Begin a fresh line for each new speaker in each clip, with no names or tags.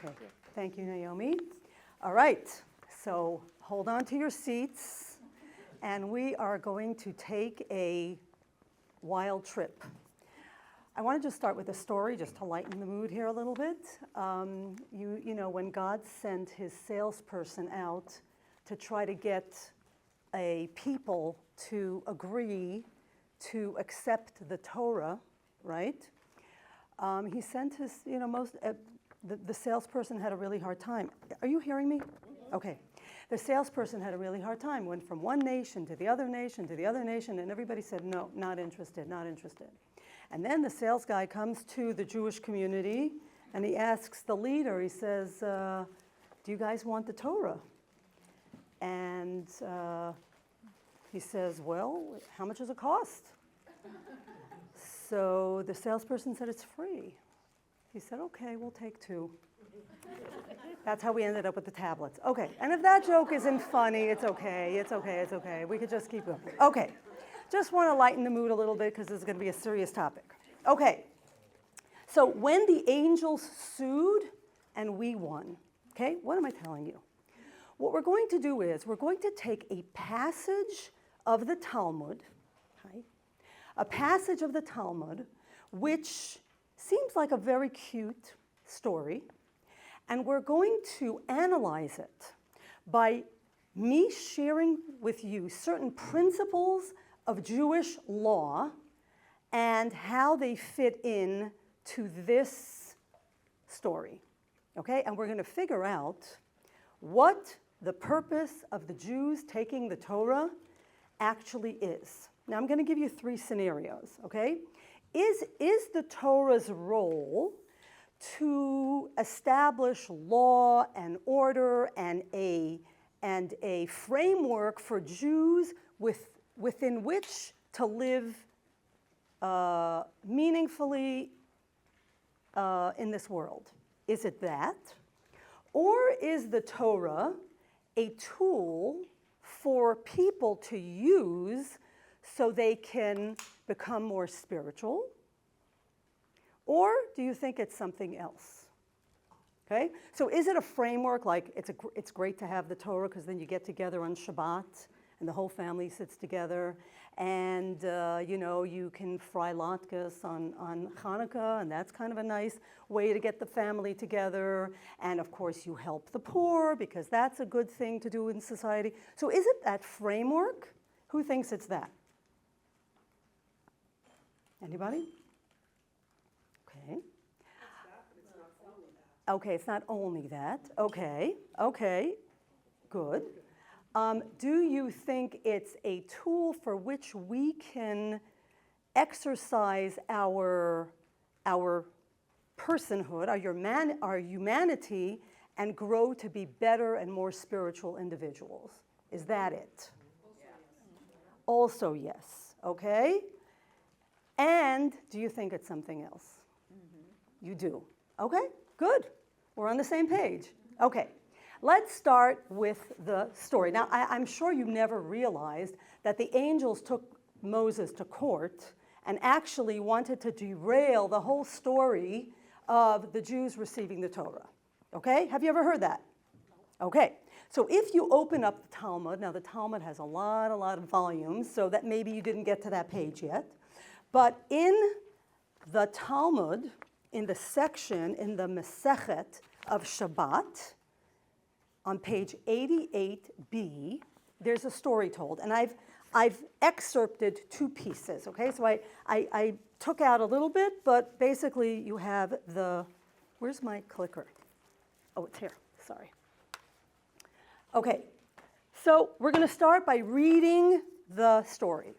Okay, thank you, Naomi. All right, so hold on to your seats, and we are going to take a wild trip. I want to just start with a story just to lighten the mood here a little bit. You know, when God sent his salesperson out to try to get a people to agree to accept the Torah, right? He sent his, you know, the salesperson had a really hard time. Are you hearing me? Okay. The salesperson had a really hard time, went from one nation to the other nation to the other nation, and everybody said, no, not interested, not interested. And then the sales guy comes to the Jewish community, and he asks the leader, he says, do you guys want the Torah? And he says, well, how much does it cost? So the salesperson said, it's free. He said, okay, we'll take 2. That's how we ended up with the tablets. Okay, and if that joke isn't funny, it's okay, it's okay, it's okay. We could just keep going. Okay, just want to lighten the mood a little bit because this is going to be a serious topic. Okay, so when the angels sued and we won, okay, what am I telling you? What we're going to do is we're going to take a passage of the Talmud, okay, a passage of the Talmud, which seems like a very cute story, and we're going to analyze it by me sharing with you certain principles of Jewish law and how they fit in to this story, okay? And we're going to figure out what the purpose of the Jews taking the Torah actually is. Now, I'm going to give you 3 scenarios, okay? Is the Torah's role to establish law and order and a framework for Jews within which to live meaningfully in this world? Is it that? Or is the Torah a tool for people to use so they can become more spiritual? Or do you think it's something else? Okay, so is it a framework like it's great to have the Torah because then you get together on Shabbat and the whole family sits together and you know, you can fry latkes on Hanukkah, and that's kind of a nice way to get the family together, and of course you help the poor because that's a good thing to do in society. So is it that framework? Who thinks it's that? Anybody? Okay. Okay, it's not only that. Okay, okay, good. Do you think it's a tool for which we can exercise our personhood, our humanity, and grow to be better and more spiritual individuals? Is that it? Also yes, okay? And do you think it's something else? You do. Okay, good. We're on the same page. Okay, let's start with the story. Now, I'm sure you never realized that the angels took Moses to court and actually wanted to derail the whole story of the Jews receiving the Torah. Okay, have you ever heard that? Okay, so if you open up the Talmud, now the Talmud has a lot of volumes, so that maybe you didn't get to that page yet. But in the Talmud, in the section, in the Masechet of Shabbat, on page 88b, there's a story told. And I've excerpted 2 pieces, okay? So I took out a little bit, but basically you have the, where's my clicker? Oh, it's here, sorry. Okay, so we're going to start by reading the story.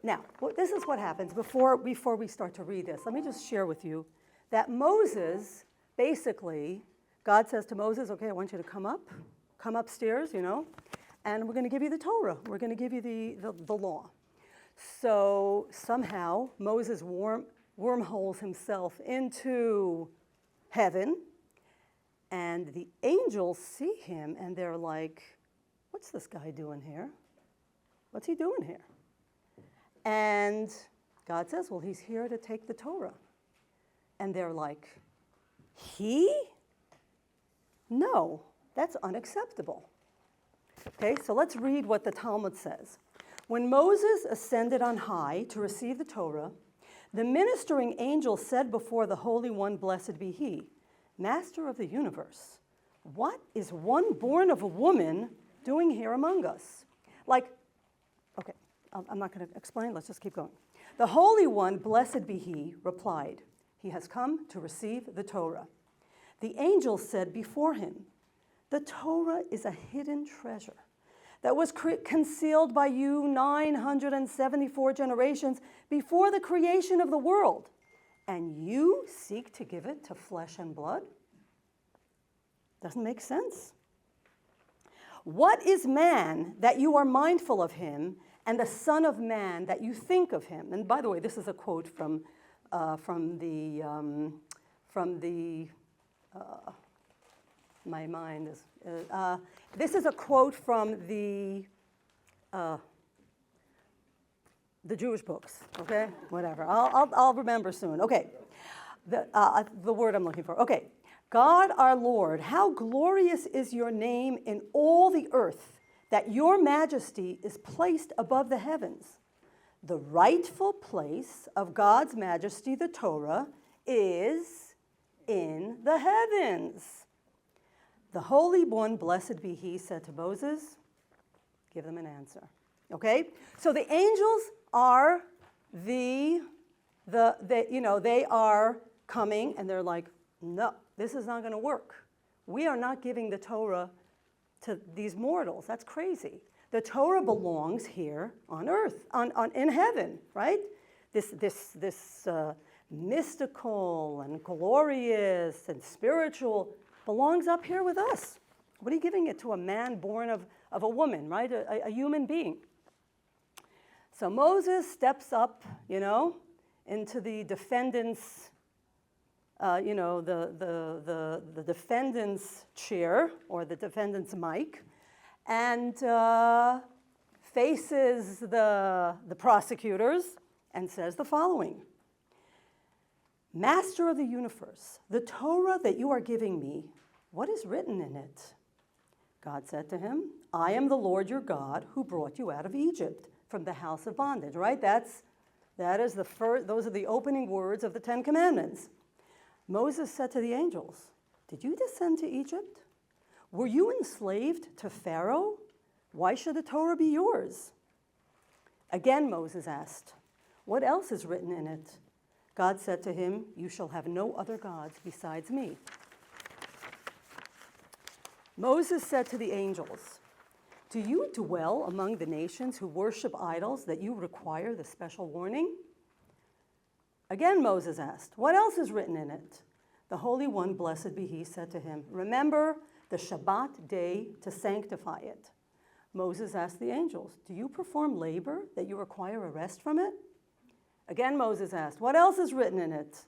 Now, this is what happens before we start to read this. Let me just share with you that Moses, basically, God says to Moses, okay, I want you to come upstairs, you know, and we're going to give you the Torah. We're going to give you the law. So somehow Moses wormholes himself into heaven, and the angels see him, and they're like, what's this guy doing here? What's he doing here? And God says, well, he's here to take the Torah. And they're like, he? No, that's unacceptable. Okay, so let's read what the Talmud says. When Moses ascended on high to receive the Torah, the ministering angel said before the Holy One, blessed be he, Master of the universe, what is one born of a woman doing here among us? Okay, I'm not going to explain, let's just keep going. The Holy One, blessed be he, replied, he has come to receive the Torah. The angel said before him, the Torah is a hidden treasure that was concealed by you 974 generations before the creation of the world, and you seek to give it to flesh and blood? Doesn't make sense. What is man that you are mindful of him, and the Son of Man that you think of him? And by the way, this is a quote from my mind is, this is a quote from the Jewish books, okay? Whatever, I'll remember soon. Okay, the word I'm looking for. Okay, God our Lord, how glorious is your name in all the earth, that your majesty is placed above the heavens. The rightful place of God's majesty, the Torah, is in the heavens. The Holy One, blessed be he, said to Moses, give them an answer. Okay? So the angels are they are coming and they're like, no, this is not going to work. We are not giving the Torah to these mortals. That's crazy. The Torah belongs here on earth, in heaven, right? This mystical and glorious and spiritual belongs up here with us. What are you giving it to a man born of a woman, right? A human being. So Moses steps up, into the defendant's, the defendant's chair or the defendant's mic, and faces the prosecutors and says the following. Master of the universe, the Torah that you are giving me, what is written in it? God said to him, I am the Lord your God who brought you out of Egypt from the house of bondage, right? Those are the opening words of the Ten Commandments. Moses said to the angels, did you descend to Egypt? Were you enslaved to Pharaoh? Why should the Torah be yours? Again, Moses asked, what else is written in it? God said to him, you shall have no other gods besides me. Moses said to the angels, do you dwell among the nations who worship idols that you require the special warning? Again, Moses asked, what else is written in it? The Holy One, blessed be he, said to him, remember the Shabbat day to sanctify it. Moses asked the angels, do you perform labor that you require a rest from it? Again, Moses asked, what else is written in it?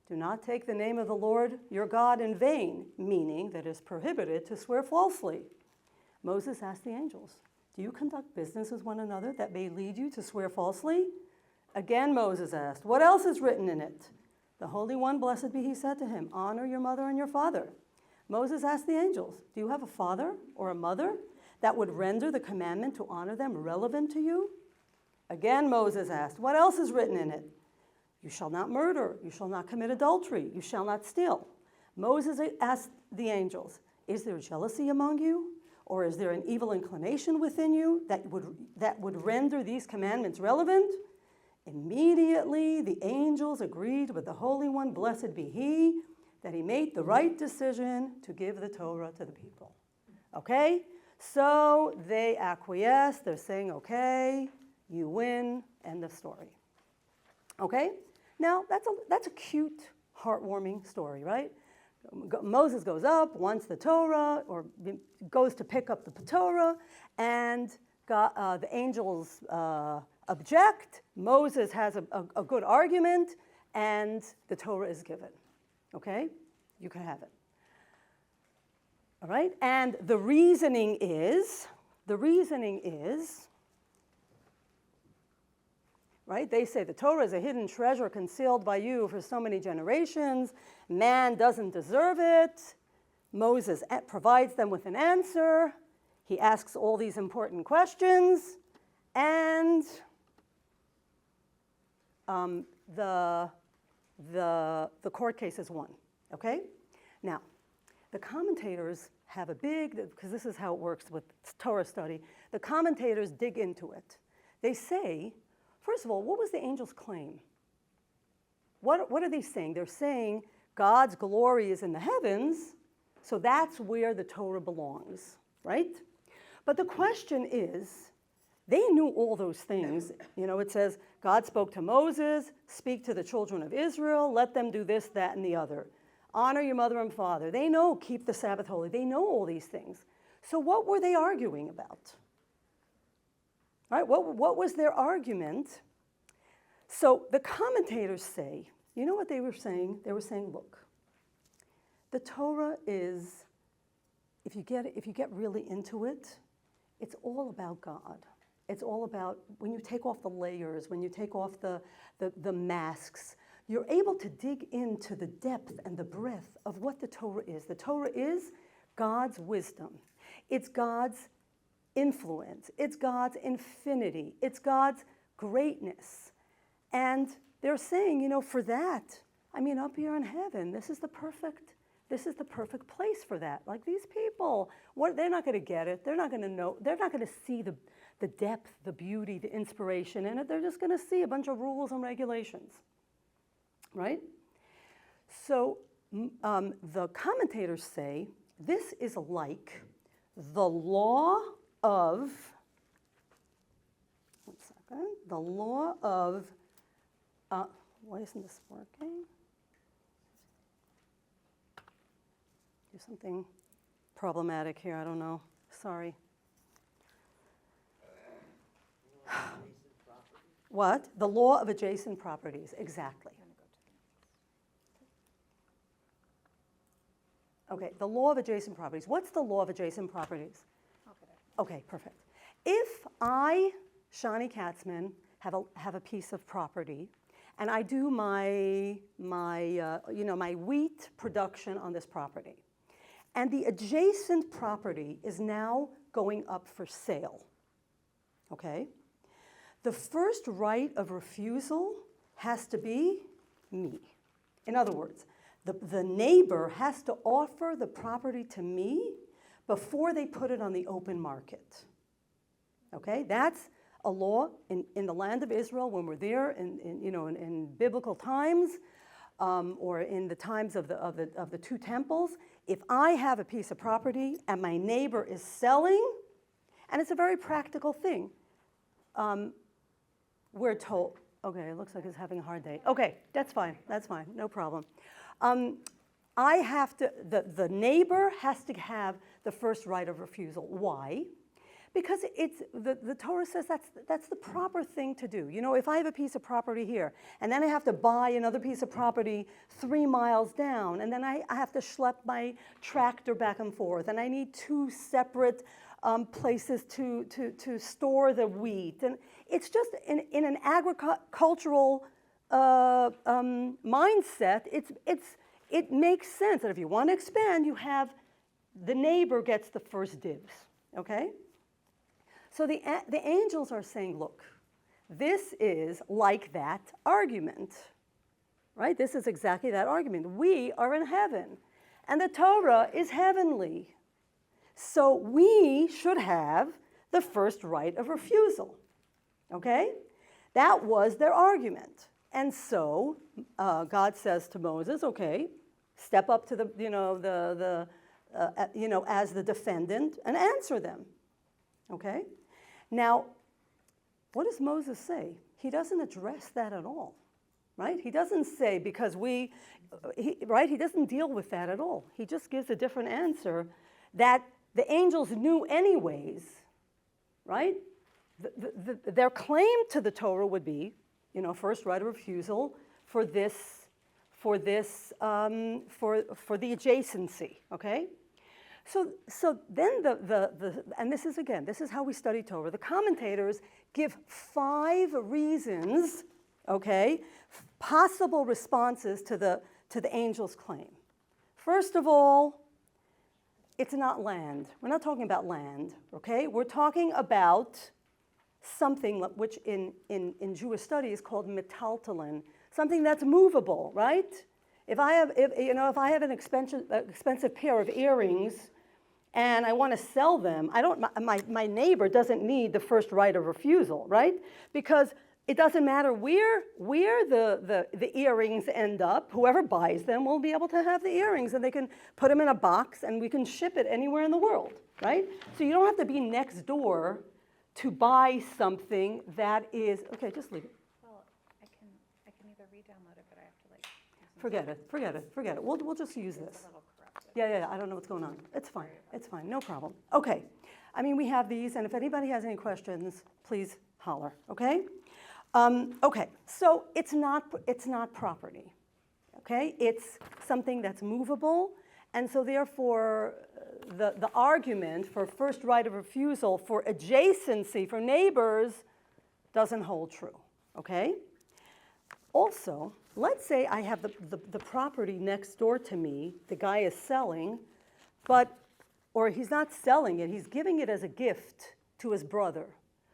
Do not take the name of the Lord your God in vain, meaning that it is prohibited to swear falsely. Moses asked the angels, do you conduct business with one another that may lead you to swear falsely? Again, Moses asked, what else is written in it? The Holy One, blessed be he, said to him, honor your mother and your father. Moses asked the angels, do you have a father or a mother that would render the commandment to honor them relevant to you? Again, Moses asked, what else is written in it? You shall not murder, you shall not commit adultery, you shall not steal. Moses asked the angels, is there jealousy among you? Or is there an evil inclination within you that would render these commandments relevant? Immediately the angels agreed with the Holy One, blessed be he, that he made the right decision to give the Torah to the people. Okay? So they acquiesce, they're saying, okay, you win, end of story. Okay? Now, that's a cute, heartwarming story, right? Moses goes up, wants the Torah, or goes to pick up the Torah, and the angels object. Moses has a good argument, and the Torah is given. Okay? You can have it. All right? And the reasoning is, right? They say the Torah is a hidden treasure concealed by you for so many generations. Man doesn't deserve it. Moses provides them with an answer. He asks all these important questions, and the court case is won. Okay? Now, the commentators have a big, because this is how it works with Torah study, the commentators dig into it. They say, first of all, what was the angel's claim? What are they saying? They're saying God's glory is in the heavens, so that's where the Torah belongs, right? But the question is, they knew all those things. You know, it says, God spoke to Moses, speak to the children of Israel, let them do this, that, and the other. Honor your mother and father. They know, keep the Sabbath holy. They know all these things. So what were they arguing about? All right, what was their argument? So the commentators say, you know what they were saying? They were saying, look, the Torah is, if you get really into it, it's all about God. It's all about, when you take off the layers, when you take off the masks, you're able to dig into the depth and the breadth of what the Torah is. The Torah is God's wisdom. It's God's influence. It's God's infinity. It's God's greatness. And they're saying, you know, for that, I mean, up here in heaven, this is the perfect place for that. Like these people, they're not going to get it. They're not going to know. They're not going to see the depth, the beauty, the inspiration in it. They're just going to see a bunch of rules and regulations. Right? So the commentators say this is like the law of, why isn't this working? There's something problematic here, I don't know. Sorry. What? The law of adjacent properties, exactly. Okay, the law of adjacent properties. What's the law of adjacent properties? Okay, perfect. If I, Shani Katzman, have a piece of property, and I do my wheat production on this property, and the adjacent property is now going up for sale, okay? The first right of refusal has to be me. In other words, the neighbor has to offer the property to me before they put it on the open market. Okay, that's a law in the land of Israel when we're there in biblical times, or in the times of the two temples. If I have a piece of property and my neighbor is selling, and it's a very practical thing, we're told. Okay, it looks like it's having a hard day. Okay, that's fine, no problem. I have to, the neighbor has to have the first right of refusal. Why? Because it's, the Torah says that's the proper thing to do. You know, if I have a piece of property here, and then I have to buy another piece of property 3 miles down, and then I have to schlep my tractor back and forth, and I need 2 separate places to store the wheat. And it's just, in an agricultural mindset, it makes sense that if you want to expand, you have the neighbor gets the first dibs, okay? So the angels are saying, look, this is like that argument, right? This is exactly that argument. We are in heaven, and the Torah is heavenly. So we should have the first right of refusal, okay? That was their argument. And so God says to Moses, okay, step up to as the defendant and answer them, okay? Now, what does Moses say? He doesn't address that at all, right? He doesn't say because he doesn't deal with that at all. He just gives a different answer that the angels knew anyways, right? Their claim to the Torah would be, first right of refusal for the adjacency, okay? So then and this is how we study Torah. The commentators give 5 reasons, okay, possible responses to the angel's claim. First of all, it's not land. We're not talking about land, okay? We're talking about something which in Jewish study is called metaltalin, something that's movable, right? If I have an expensive pair of earrings and I want to sell them, my neighbor doesn't need the first right of refusal, right? Because it doesn't matter where the earrings end up, whoever buys them will be able to have the earrings, and they can put them in a box and we can ship it anywhere in the world, right? So you don't have to be next door to buy something that is, okay, just leave it.
Well, I can either re-download it, but I have to like.
Forget it. We'll just use this.
It's a little corrupted.
Yeah, I don't know what's going on. It's fine, no problem. Okay, I mean, we have these, and if anybody has any questions, please holler, okay? Okay, so it's not property, okay? It's something that's movable, and so therefore the argument for first right of refusal for adjacency for neighbors doesn't hold true, okay? Also, let's say I have the property next door to me, the guy is selling, or he's not selling it, he's giving it as a gift to his brother,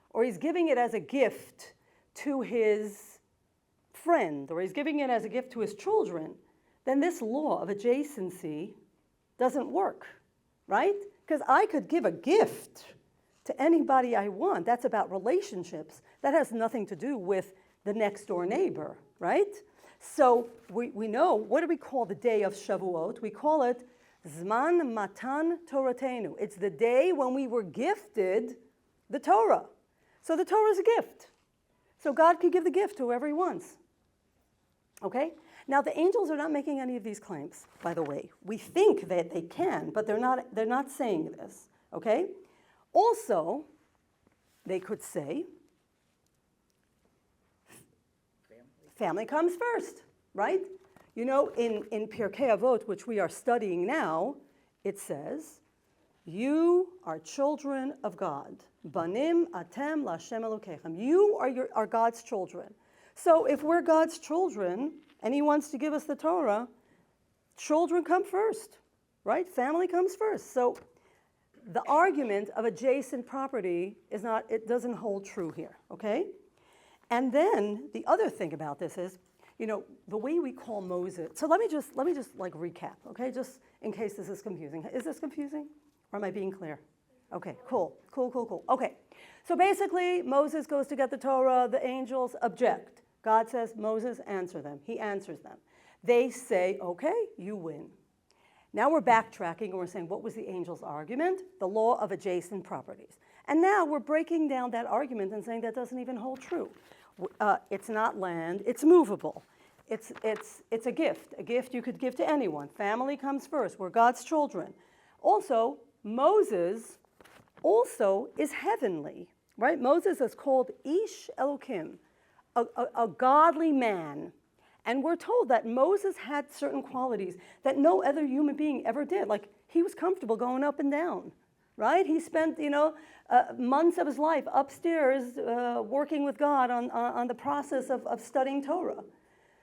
or he's giving it as a gift to his friend, or he's giving it as a gift to his children, then this law of adjacency doesn't work, right? Because I could give a gift to anybody I want. That's about relationships. That has nothing to do with the next door neighbor, right? So we know, what do we call the day of Shavuot? We call it Zman Matan Toratenu. It's the day when we were gifted the Torah. So the Torah is a gift. So God could give the gift to whoever he wants. Okay? Now the angels are not making any of these claims, by the way. We think that they can, but they're not saying this. Okay? Also, they could say, family comes first, right? You know, in Pirkei Avot, which we are studying now, it says, you are children of God. Banim atem lashem Elokechem. You are God's children. So if we're God's children and he wants to give us the Torah, children come first, right? Family comes first. So the argument of adjacent property it doesn't hold true here, okay? And then the other thing about this is, you know, the way we call Moses. So let me just like recap, okay? Just in case this is confusing. Is this confusing? Or am I being clear? Okay, cool. Okay, so basically Moses goes to get the Torah, the angels object. God says, Moses, answer them. He answers them. They say, okay, you win. Now we're backtracking and we're saying, what was the angel's argument? The law of adjacent properties. And now we're breaking down that argument and saying that doesn't even hold true. It's not land, it's movable. It's a gift you could give to anyone. Family comes first, we're God's children. Also, Moses also is heavenly, right? Moses is called Ish Elokim, a godly man. And we're told that Moses had certain qualities that no other human being ever did. Like, he was comfortable going up and down, right? He spent, months of his life upstairs working with God on the process of studying Torah.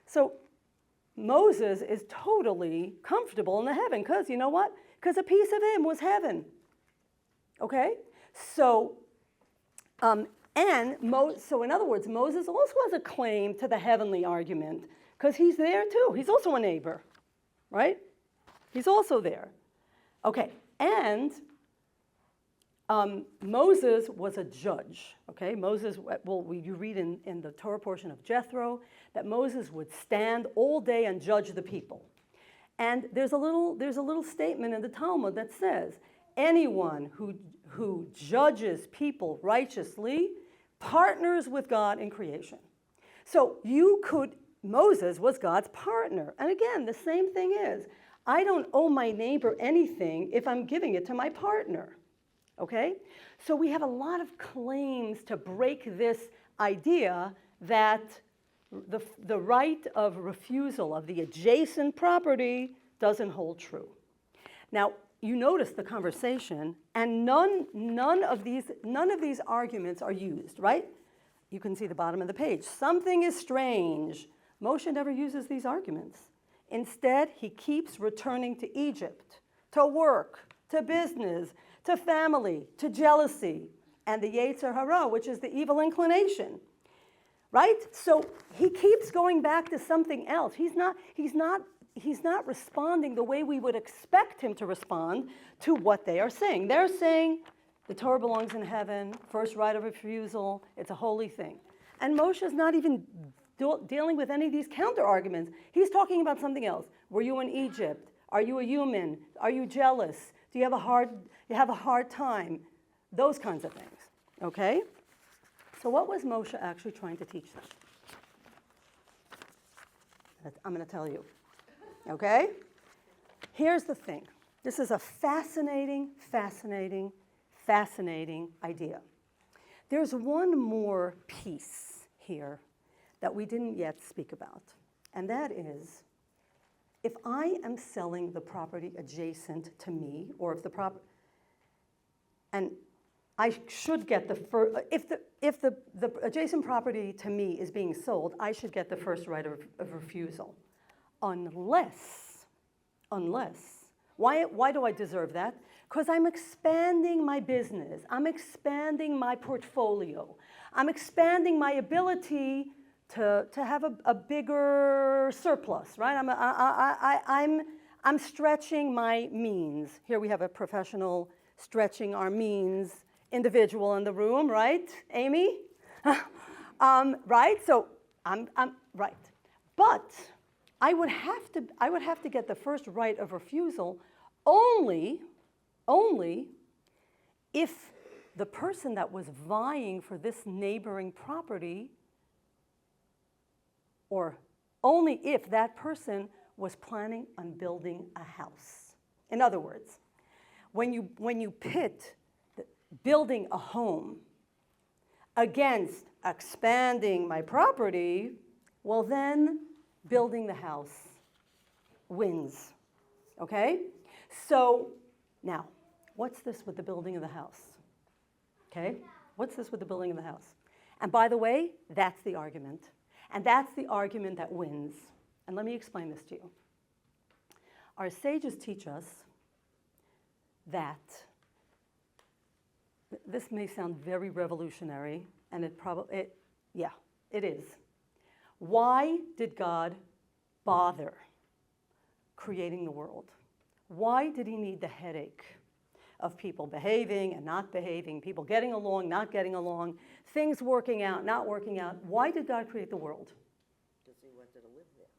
So Moses is totally comfortable in the heaven because, you know what? Because a piece of him was heaven. Okay? So, so in other words, Moses also has a claim to the heavenly argument because he's there too. He's also a neighbor, right? He's also there. Okay, and Moses was a judge, okay? Moses, you read in the Torah portion of Jethro that Moses would stand all day and judge the people. And there's a little statement in the Talmud that says, anyone who judges people righteously partners with God in creation. So Moses was God's partner. And again, the same thing is, I don't owe my neighbor anything if I'm giving it to my partner. Okay? So we have a lot of claims to break this idea that the right of refusal of the adjacent property doesn't hold true. Now, you notice the conversation, and none of these arguments are used, right? You can see the bottom of the page. Something is strange. Moshe never uses these arguments. Instead, he keeps returning to Egypt, to work, to business, to family, to jealousy, and the Yetzer Hara, which is the evil inclination. Right? So he keeps going back to something else. He's not responding the way we would expect him to respond to what they are saying. They're saying the Torah belongs in heaven, first right of refusal, it's a holy thing. And Moshe is not even dealing with any of these counter arguments. He's talking about something else. Were you in Egypt? Are you a human? Are you jealous? Do you have a hard time? Those kinds of things. Okay? So what was Moshe actually trying to teach them? I'm going to tell you. Okay? Here's the thing. This is a fascinating, fascinating, fascinating idea. There's one more piece here that we didn't yet speak about, and that is, if I am selling the property adjacent to me, or if the property, and I should get the first, if the adjacent property to me is being sold, I should get the first right of refusal, unless, why do I deserve that? Because I'm expanding my business, I'm expanding my portfolio, I'm expanding my ability to have a bigger surplus, right? I'm stretching my means. Here we have a professional stretching our means individual in the room, right, Amy? Right. So I'm right, but I would have to get the first right of refusal only if the person that was vying for this neighboring property, or only if that person was planning on building a house. In other words, when you pit building a home against expanding my property, well then building the house wins. Okay? So now, what's this with the building of the house? Okay? What's this with the building of the house? And by the way, that's the argument. And that's the argument that wins. And let me explain this to you. Our sages teach us that, this may sound very revolutionary, and it is. Why did God bother creating the world? Why did he need the headache of people behaving and not behaving, people getting along, not getting along, things working out, not working out? Why did God create the world?
Because he wanted to live there.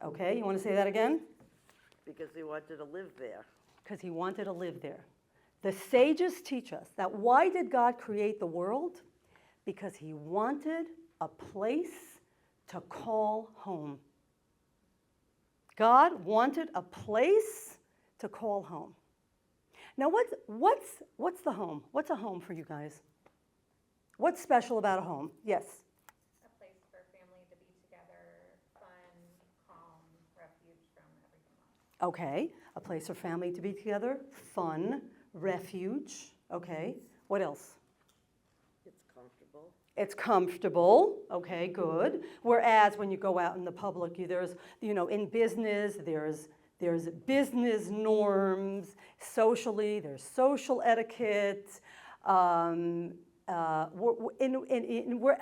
Okay, you want to say that again?
Because he wanted to live there.
Because he wanted to live there. The sages teach us that why did God create the world? Because he wanted a place to call home. God wanted a place to call home. Now what's the home? What's a home for you guys? What's special about a home? Yes?
A place for family to be together, fun, calm, refuge from everything else.
Okay, a place for family to be together, fun, refuge. Okay, what else?
It's comfortable.
It's comfortable. Okay, good. Whereas when you go out in the public, there's, in business, there's business norms. Socially, there's social etiquette. In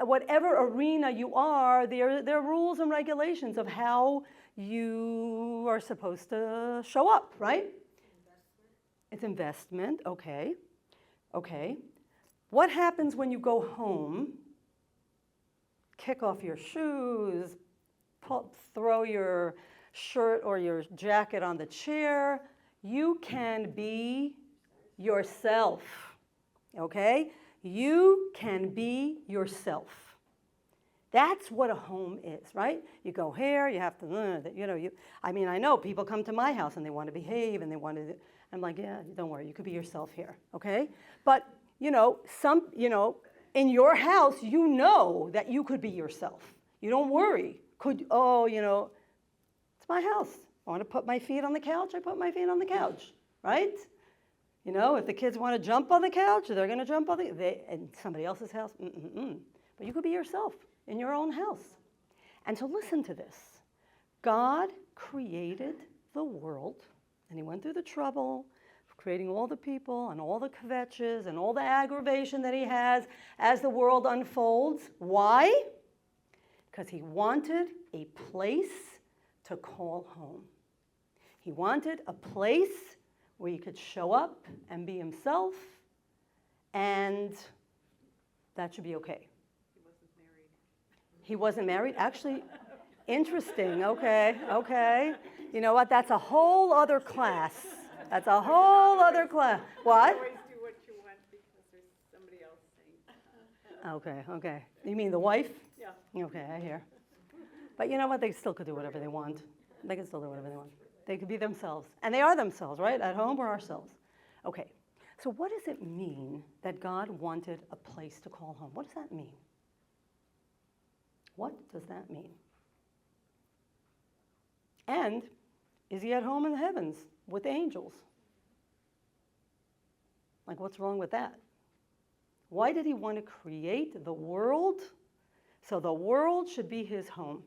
whatever arena you are, there are rules and regulations of how you are supposed to show up, right? It's investment, okay. Okay. What happens when you go home, kick off your shoes, throw your shirt or your jacket on the chair? You can be yourself, okay? You can be yourself. That's what a home is, right? You go here, you have to, I know people come to my house and they want to behave and they want to, I'm like, yeah, don't worry, you could be yourself here, okay? But, in your house, you know that you could be yourself. You don't worry. It's my house. I want to put my feet on the couch, I put my feet on the couch, right? If the kids want to jump on the couch, they're going to jump on in somebody else's house. But you could be yourself in your own house. And so listen to this. God created the world, and he went through the trouble of creating all the people and all the kvetches and all the aggravation that he has as the world unfolds. Why? Because he wanted a place to call home. He wanted a place where he could show up and be himself, and that should be okay. He wasn't married? Actually, interesting. Okay. You know what? That's a whole other class. That's a whole other class. What?
Always do what you want because there's somebody else saying.
Okay. You mean the wife?
Yeah.
Okay, I hear. But you know what? They still could do whatever they want. They can still do whatever they want. They could be themselves. And they are themselves, right? At home or ourselves. Okay. So what does it mean that God wanted a place to call home? What does that mean? What does that mean? And is he at home in the heavens with angels? Like, what's wrong with that? Why did he want to create the world so the world should be his home?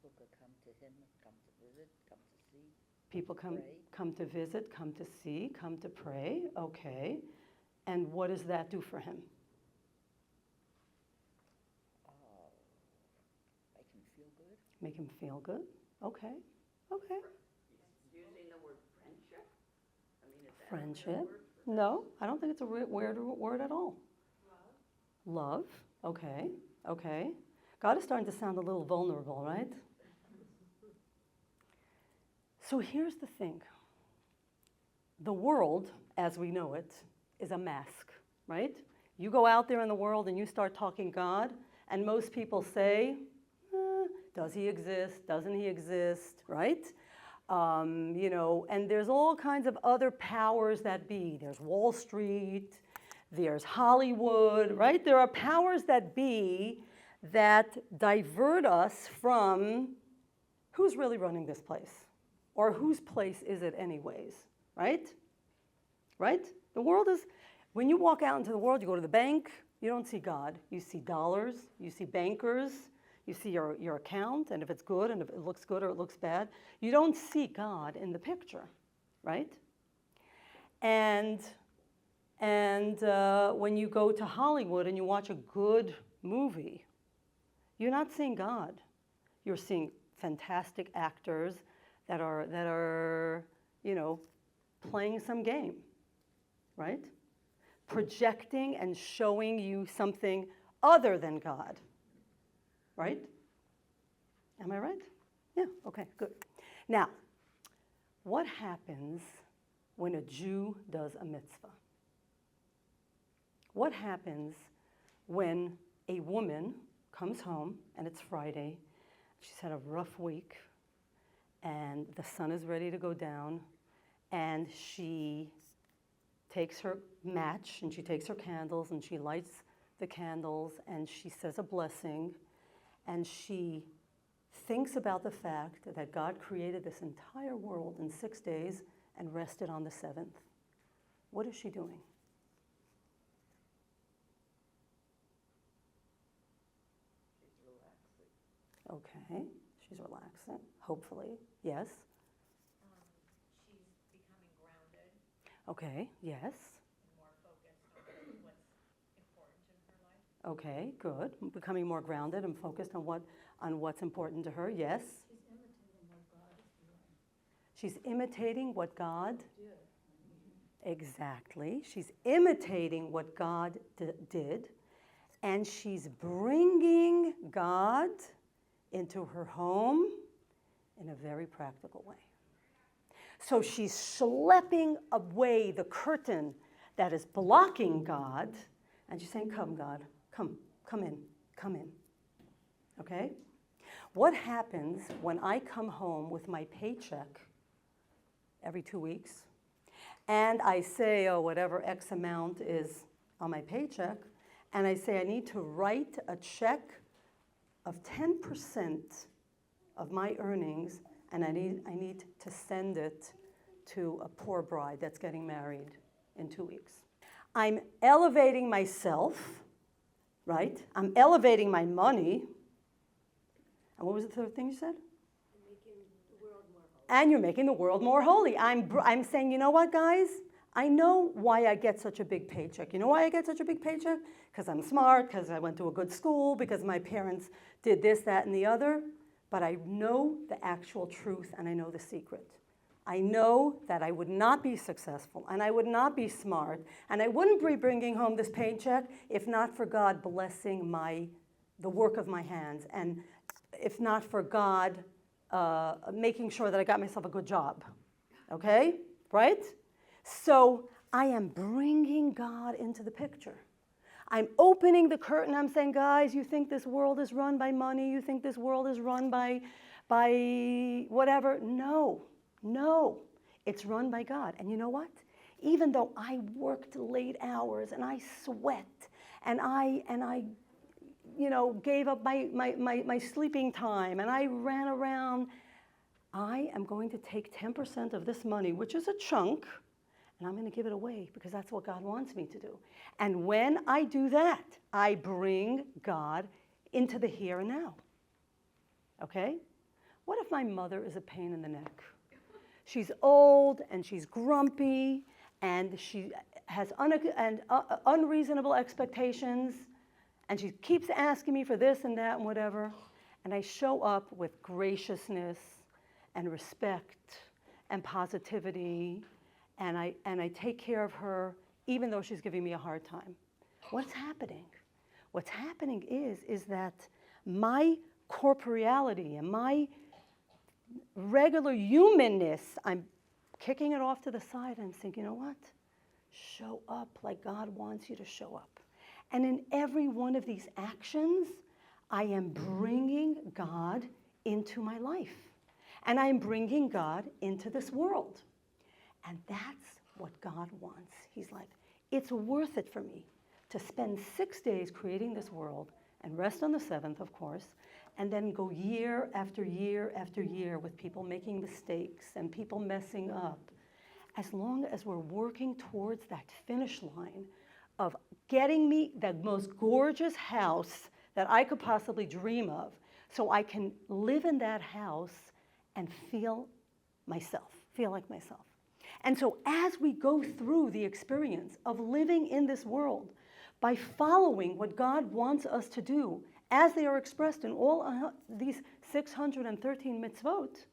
People could come to him, come to visit, come to see.
People come
Pray.
to visit, come to see, come to pray. Okay. And what does that do for him?
Make him feel good.
Make him feel good? Okay.
Using the word friendship? I mean, is that
Friendship? No, I don't think it's a weird word at all. Love. Okay. God is starting to sound a little vulnerable, right? So here's the thing. The world, as we know it, is a mask, right? You go out there in the world and you start talking God, and most people say, does he exist? Doesn't he exist? Right? And there's all kinds of other powers that be. There's Wall Street, there's Hollywood, right? There are powers that be that divert us from who's really running this place, or whose place is it anyways, right? Right? The world is, when you walk out into the world, you go to the bank, you don't see God. You see dollars, you see bankers, you see your account, and if it's good, and if it looks good or it looks bad. You don't see God in the picture, right? And when you go to Hollywood and you watch a good movie, you're not seeing God. You're seeing fantastic actors that are playing some game, right? Projecting and showing you something other than God. Right? Am I right? Yeah, okay, good. Now, what happens when a Jew does a mitzvah? What happens when a woman comes home and it's Friday, she's had a rough week, and the sun is ready to go down, and she takes her match and she takes her candles and she lights the candles and she says a blessing, and she thinks about the fact that God created this entire world in 6 days and rested on the seventh. What is she doing?
She's relaxing.
Okay, she's relaxing, hopefully. Yes?
She's becoming grounded
Okay, yes.
and more focused on what's important in her life.
Okay, good. Becoming more grounded and focused on what's important to her. Yes. She's imitating what God did. Exactly. She's imitating what God did, and she's bringing God into her home in a very practical way. So she's schlepping away the curtain that is blocking God, and she's saying, "Come, God, come in." Okay? What happens when I come home with my paycheck every 2 weeks, and I say, whatever X amount is on my paycheck, and I say I need to write a check of 10% of my earnings, and I need to send it to a poor bride that's getting married in 2 weeks. I'm elevating myself, right? I'm elevating my money. And what was the third thing you said?
Making the world more
and you're making the world more holy. I'm saying, you know what, guys? I know why I get such a big paycheck. You know why I get such a big paycheck? Because I'm smart, because I went to a good school, because my parents did this, that, and the other. But I know the actual truth, and I know the secret. I know that I would not be successful, and I would not be smart, and I wouldn't be bringing home this paycheck if not for God blessing the work of my hands, and if not for God making sure that I got myself a good job. Okay? Right? So I am bringing God into the picture. I'm opening the curtain. I'm saying, guys, you think this world is run by money? You think this world is run by whatever? No. No. It's run by God. And you know what? Even though I worked late hours and I sweat and I gave up my sleeping time and I ran around, I am going to take 10% of this money, which is a chunk, and I'm going to give it away because that's what God wants me to do. And when I do that, I bring God into the here and now. Okay? What if my mother is a pain in the neck? She's old and she's grumpy and she has unreasonable expectations and she keeps asking me for this and that and whatever. And I show up with graciousness and respect and positivity, and I take care of her even though she's giving me a hard time. What's happening? What's happening is that my corporeality and my regular humanness, I'm kicking it off to the side and thinking, you know what? Show up like God wants you to show up. And in every one of these actions, I am bringing God into my life. And I'm bringing God into this world. And that's what God wants. He's like, it's worth it for me to spend 6 days creating this world and rest on the seventh, of course, and then go year after year after year with people making mistakes and people messing up. As long as we're working towards that finish line of getting me the most gorgeous house that I could possibly dream of, so I can live in that house and feel like myself. And so as we go through the experience of living in this world, by following what God wants us to do, as they are expressed in all these 613 mitzvot,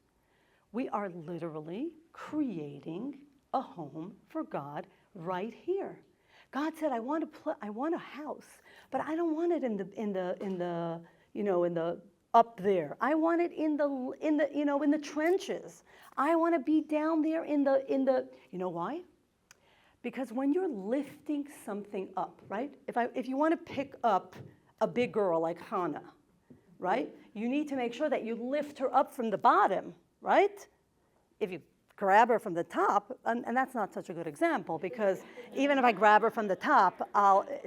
we are literally creating a home for God right here. God said, I want a house, but I don't want it in the up there. I want it in the trenches. I want to be down there in the you know why? Because when you're lifting something up, right? If you want to pick up a big girl like Hannah, right? You need to make sure that you lift her up from the bottom, right? If you grab her from the top, and that's not such a good example because even if I grab her from the top,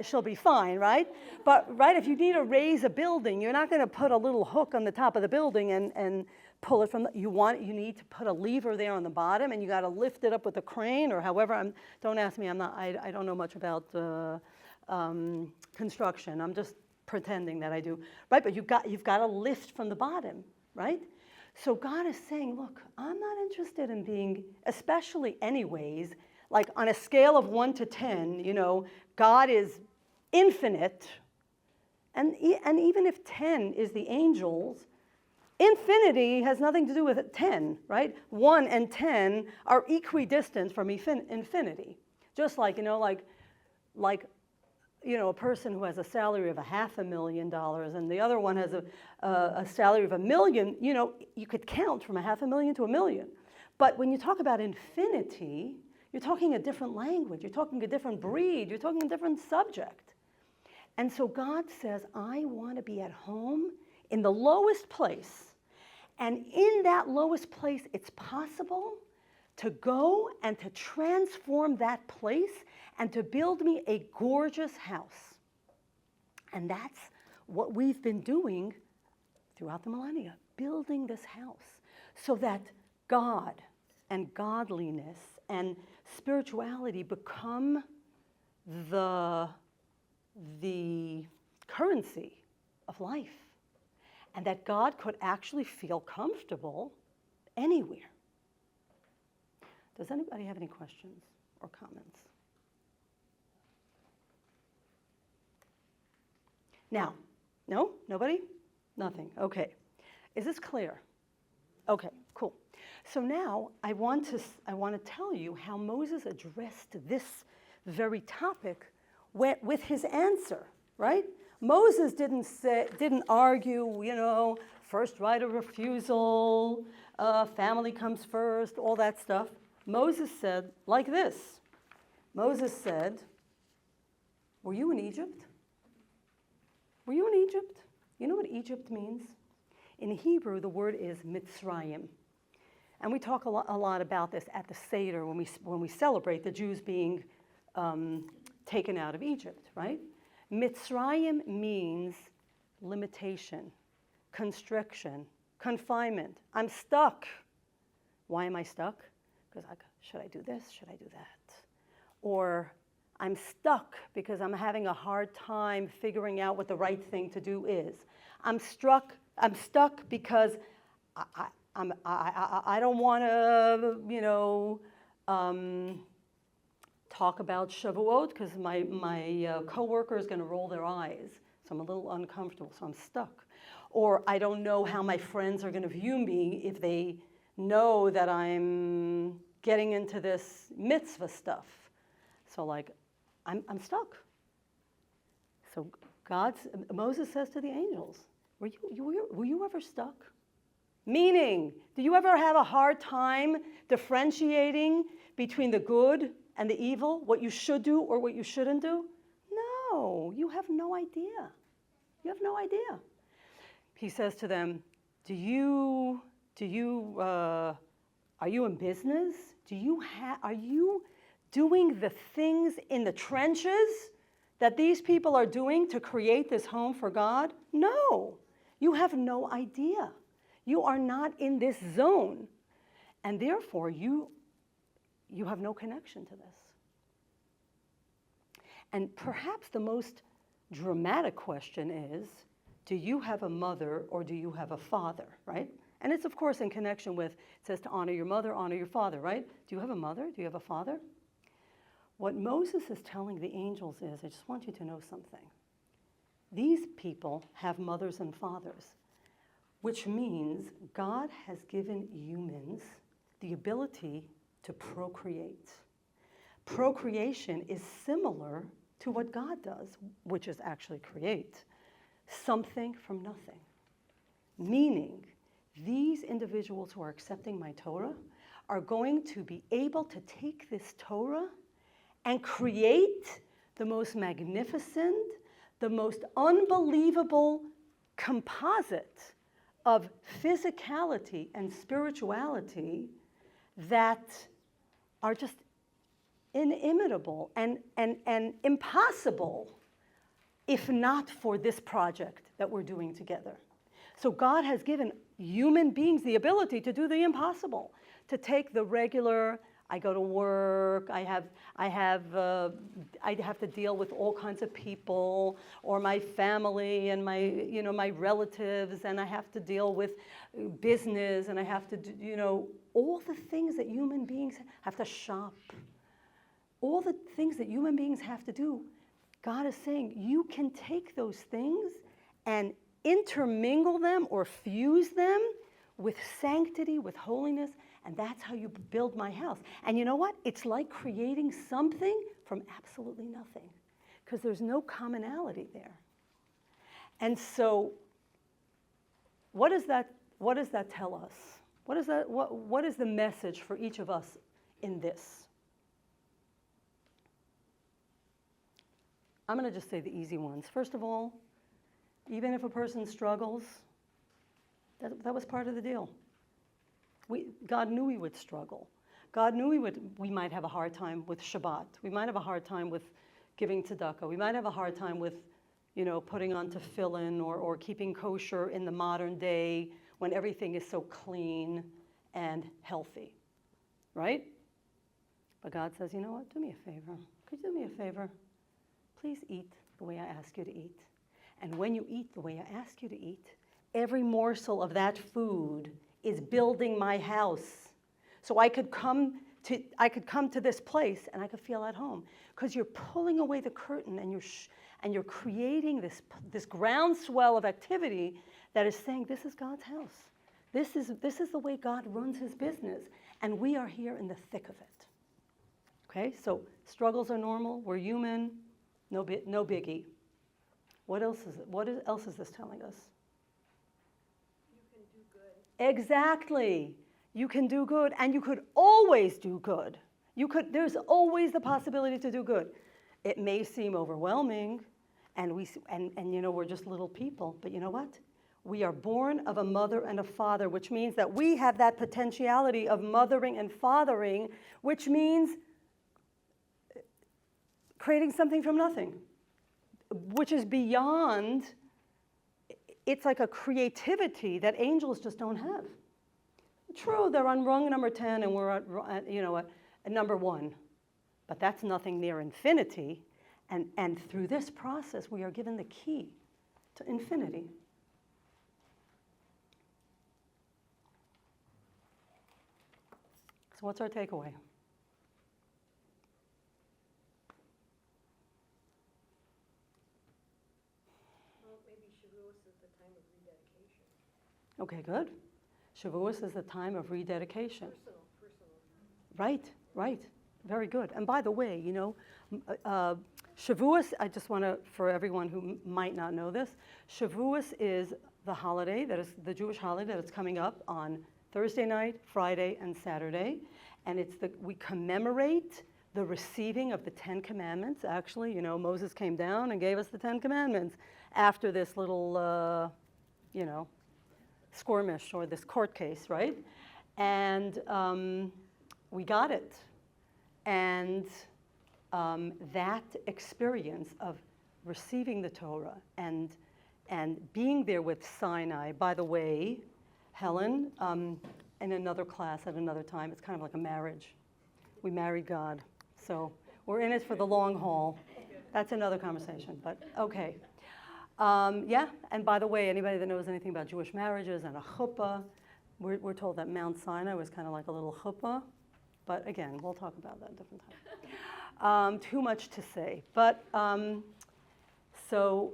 she'll be fine, right? But right, if you need to raise a building, you're not going to put a little hook on the top of the building and pull it from you need to put a lever there on the bottom, and you got to lift it up with a crane or however. Don't ask me. I don't know much about construction. I'm just pretending that I do, right? But you've got to lift from the bottom, right? So God is saying, look, I'm not interested in being, especially anyways, like on a scale of 1 to 10, God is infinite. And even if 10 is the angels, infinity has nothing to do with 10, right? 1 and 10 are equidistant from infinity. Just like, a person who has a salary of $500,000 and the other one has a salary of $1 million, you could count from $500,000 to $1 million. But when you talk about infinity, you're talking a different language, you're talking a different breed, you're talking a different subject. And so God says, I want to be at home in the lowest place. And in that lowest place, it's possible to go and to transform that place and to build me a gorgeous house. And that's what we've been doing throughout the millennia, building this house so that God and godliness and spirituality become the currency of life, and that God could actually feel comfortable anywhere. Does anybody have any questions or comments? Now, no? Nobody? Nothing. Okay. Is this clear? Okay, cool. So now I want to tell you how Moses addressed this very topic with his answer, right? Moses didn't argue, first right of refusal, family comes first, all that stuff. Moses said like this. Moses said, were you in Egypt? Were you in Egypt? You know what Egypt means? In Hebrew, the word is Mitzrayim. And we talk a lot about this at the Seder when we celebrate the Jews being taken out of Egypt, right? Mitzrayim means limitation, constriction, confinement. I'm stuck. Why am I stuck? Because should I do this? Should I do that? Or I'm stuck because I'm having a hard time figuring out what the right thing to do is. I'm stuck because I don't want to, talk about Shavuot because my coworker is going to roll their eyes. So I'm a little uncomfortable, so I'm stuck. Or I don't know how my friends are going to view me if they know that I'm getting into this mitzvah stuff. So I'm stuck. So Moses says to the angels, were you ever stuck? Meaning, do you ever have a hard time differentiating between the good and the evil, what you should do or what you shouldn't do? No, you have no idea. You have no idea. He says to them, are you in business? Are you doing the things in the trenches that these people are doing to create this home for God? No, you have no idea. You are not in this zone. And therefore, you have no connection to this. And perhaps the most dramatic question is, do you have a mother or do you have a father, right? And it's, of course, in connection with, it says to honor your mother, honor your father, right? Do you have a mother? Do you have a father? What Moses is telling the angels is, I just want you to know something. These people have mothers and fathers, which means God has given humans the ability to procreate. Procreation is similar to what God does, which is actually create something from nothing. Meaning, these individuals who are accepting my Torah are going to be able to take this Torah and create the most magnificent, the most unbelievable composite of physicality and spirituality that are just inimitable and impossible if not for this project that we're doing together. So God has given human beings the ability to do the impossible, to take the regular, I go to work, I have to deal with all kinds of people, or my family and my relatives, and I have to deal with business, and I have to do, all the things that human beings have to shop, all the things that human beings have to do. God is saying you can take those things and intermingle them or fuse them with sanctity, with holiness, and that's how you build my house. And you know what? It's like creating something from absolutely nothing, because there's no commonality there. And so what does that tell us? What is the message for each of us in this? I'm going to just say the easy ones. First of all, even if a person struggles, that was part of the deal. God knew we would struggle. God knew we might have a hard time with Shabbat. We might have a hard time with giving tzedakah. We might have a hard time with, putting on tefillin or keeping kosher in the modern day when everything is so clean and healthy, right? But God says, you know what? Do me a favor. Could you do me a favor? Please eat the way I ask you to eat. And when you eat the way I ask you to eat, every morsel of that food is building my house. So I could come I could come to this place and I could feel at home, because you're pulling away the curtain and you're creating this groundswell of activity that is saying, this is God's house. This is the way God runs his business, and we are here in the thick of it. Okay, so struggles are normal, we're human, no biggie. What else is this telling us?
You can do good.
Exactly. You can do good, and you could always do good. There's always the possibility to do good. It may seem overwhelming, and we're just little people, but you know what? We are born of a mother and a father, which means that we have that potentiality of mothering and fathering, which means creating something from nothing, which is beyond, it's like a creativity that angels just don't have. True, they're on rung number 10 and we're at number 1, but that's nothing near infinity, and through this process we are given the key to infinity. So what's our takeaway?
Well, maybe Shavuos is the time of rededication.
Okay, good. Shavuos is the time of rededication.
Personal.
Right. Very good. And by the way, Shavuos, I just want to, for everyone who might not know this, Shavuos is the holiday, that is the Jewish holiday that's coming up on Thursday night, Friday, and Saturday. And we commemorate the receiving of the 10 Commandments. Actually, Moses came down and gave us the 10 Commandments after this little, skirmish or this court case, right? And we got it. And that experience of receiving the Torah and being there with Sinai, by the way, Helen, in another class at another time, it's kind of like a marriage. We married God. So we're in it for the long haul. That's another conversation, but okay. And by the way, anybody that knows anything about Jewish marriages and a chuppah, we're told that Mount Sinai was kind of like a little chuppah, but again, we'll talk about that a different time. Too much to say, but so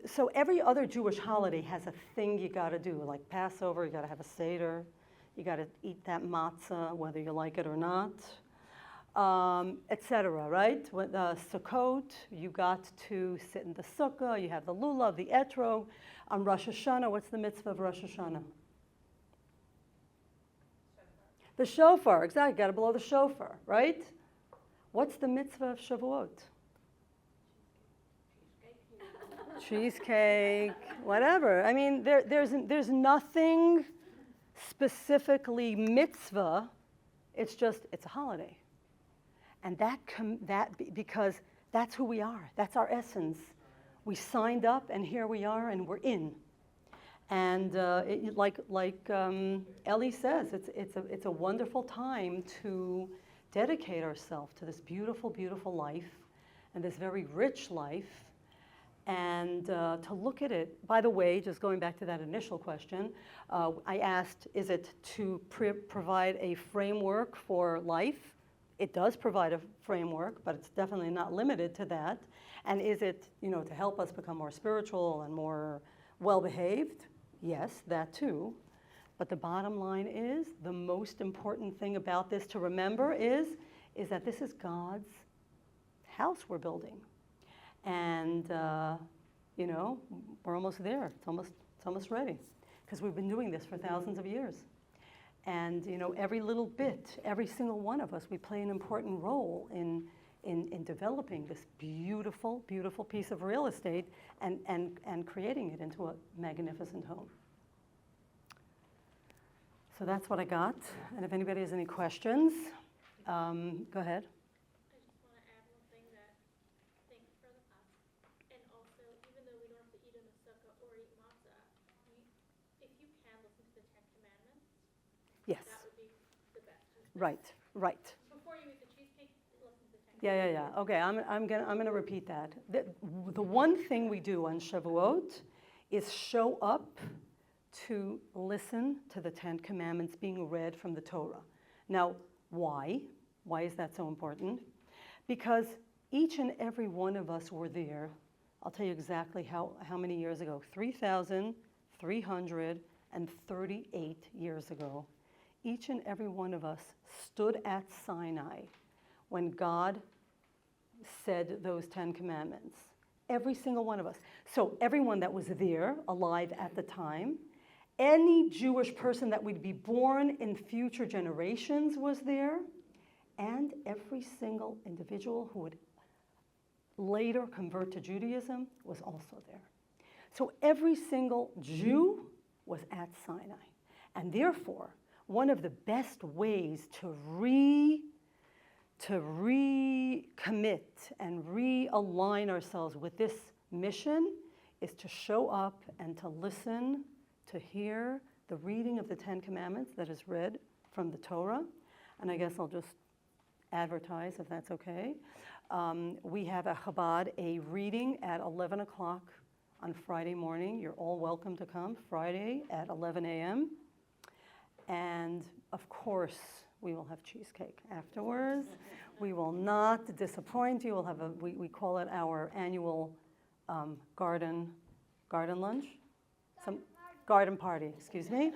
so every other Jewish holiday has a thing you got to do, like Passover, you got to have a Seder, you got to eat that matzah, whether you like it or not. Etc., right? With Sukkot, you got to sit in the sukkah, you have the lulav, the etrog. On Rosh Hashanah, what's the mitzvah of Rosh Hashanah? The shofar, exactly, got to blow the shofar, right? What's the mitzvah of Shavuot? Cheesecake, whatever. I mean, there's nothing specifically mitzvah, it's a holiday. And because that's who we are. That's our essence. We signed up, and here we are, and we're in. And like Ellie says, it's a wonderful time to dedicate ourselves to this beautiful, beautiful life, and this very rich life, and to look at it. By the way, just going back to that initial question, I asked, is it to provide a framework for life? It does provide a framework, but it's definitely not limited to that. And is it, to help us become more spiritual and more well-behaved? Yes, that too. But the bottom line is, the most important thing about this to remember is that this is God's house we're building. And, we're almost there. It's almost ready. Because we've been doing this for thousands of years. And every little bit, every single one of us, we play an important role in developing this beautiful, beautiful piece of real estate and creating it into a magnificent home. So that's what I got. And if anybody has any questions, go ahead.
I just want to add one thing that, thank you for the class. And also, even though we don't have to eat in a sukkah or eat matzah, if you can listen to the 10 Commandments,
Yes.
that would be the best.
Right.
Before you eat the cheesecake, listen to the 10 Commandments.
Yeah. Okay, I'm gonna repeat that. The one thing we do on Shavuot is show up to listen to the 10 Commandments being read from the Torah. Now, why? Why is that so important? Because each and every one of us were there. I'll tell you exactly how many years ago. 3,338 years ago. Each and every one of us stood at Sinai when God said those 10 commandments. Every single one of us. So everyone that was there, alive at the time, any Jewish person that would be born in future generations was there, and every single individual who would later convert to Judaism was also there. So every single Jew was at Sinai. And therefore, one of the best ways to recommit and realign ourselves with this mission is to show up and to listen, to hear the reading of the 10 Commandments that is read from the Torah. And I guess I'll just advertise if that's okay. We have a Chabad, a reading at 11 o'clock on Friday morning. You're all welcome to come, Friday at 11 a.m. And of course, we will have cheesecake afterwards. We will not disappoint you. We'll have we call it our annual garden lunch? Garden party, excuse me.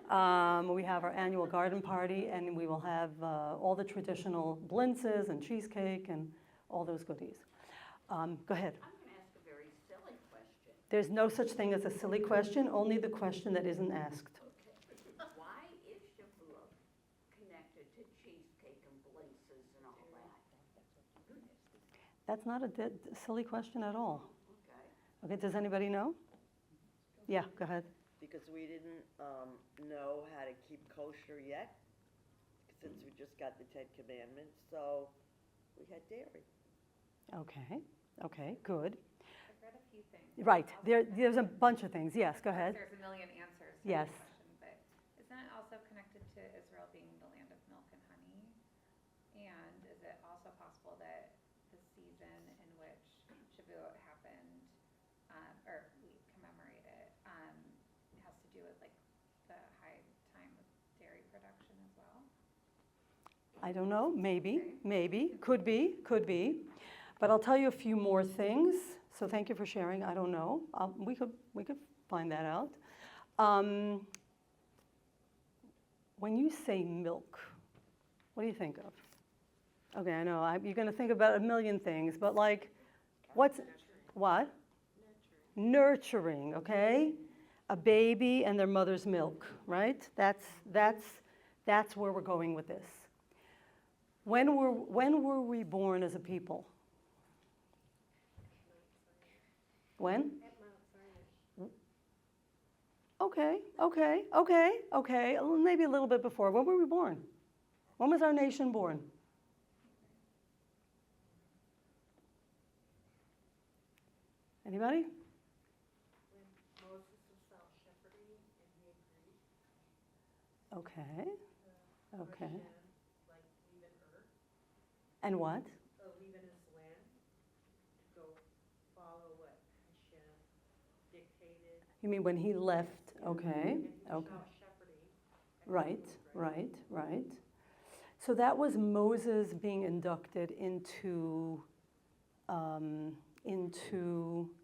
We have our annual garden party, and we will have all the traditional blintzes and cheesecake and all those goodies. Go ahead.
I'm going to ask a very silly question.
There's no such thing as a silly question, only the question that isn't asked.
Okay. Why is Shavuot connected to cheesecake and blintzes and all that?
That's not a silly question at all.
Okay.
Okay, does anybody know? Yeah, go ahead.
Because we didn't know how to keep kosher yet, since we just got the 10 Commandments, so we had dairy.
Okay, good.
I've read a few things.
Right, there's a bunch of things. Yes, go ahead.
There's a million answers to
Yes.
the question, but isn't it also connected to Israel being the land of milk and honey? And is it also possible that the season in which Shavuot happened, or we commemorate it, has to do with like the high time of dairy production as well?
I don't know, maybe, could be. But I'll tell you a few more things. So thank you for sharing. I don't know. We could find that out. When you say milk, what do you think of? Okay, I know you're going to think about a million things, but like, what? Nurturing. Okay, a baby and their mother's milk, right? That's where we're going with this. When were we born as a people? When? Okay. Maybe a little bit before. When were we born? When was our nation born? Anybody?
When Moses was out shepherding and he agreed.
Okay.
Hashem, like leaving Earth,
And what?
leaving his land to go follow what Hashem dictated.
You mean when he left? Okay.
And he was out shepherding.
Right. So that was Moses being inducted into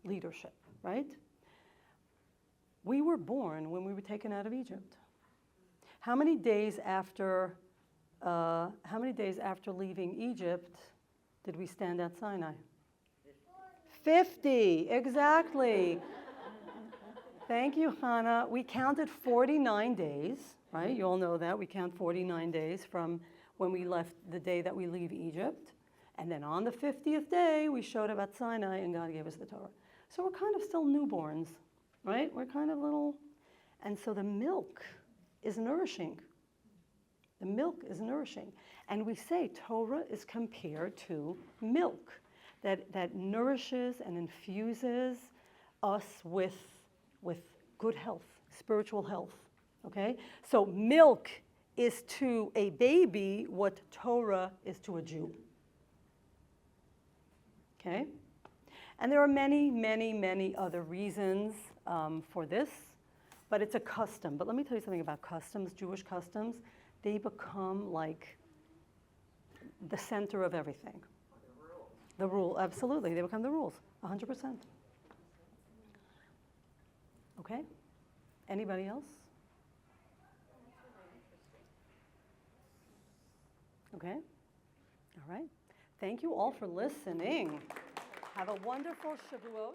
leadership, right? We were born when we were taken out of Egypt. How many days after leaving Egypt did we stand at Sinai? 50, exactly. Thank you, Hannah. We counted 49 days, right? You all know that. We count 49 days from when we left the day that we leave Egypt. And then on the 50th day, we showed up at Sinai and God gave us the Torah. So we're kind of still newborns, right? We're kind of little. And so the milk is nourishing. The milk is nourishing. And we say Torah is compared to milk that nourishes and infuses us with good health, spiritual health, okay? So milk is to a baby what Torah is to a Jew, okay? And there are many other reasons for this, but it's a custom. But let me tell you something about customs, Jewish customs. they become like the center of everything. The rule, absolutely, they become the rules, 100%. Okay, anybody else? Okay, all right. Thank you all for listening. Have a wonderful Shavuot.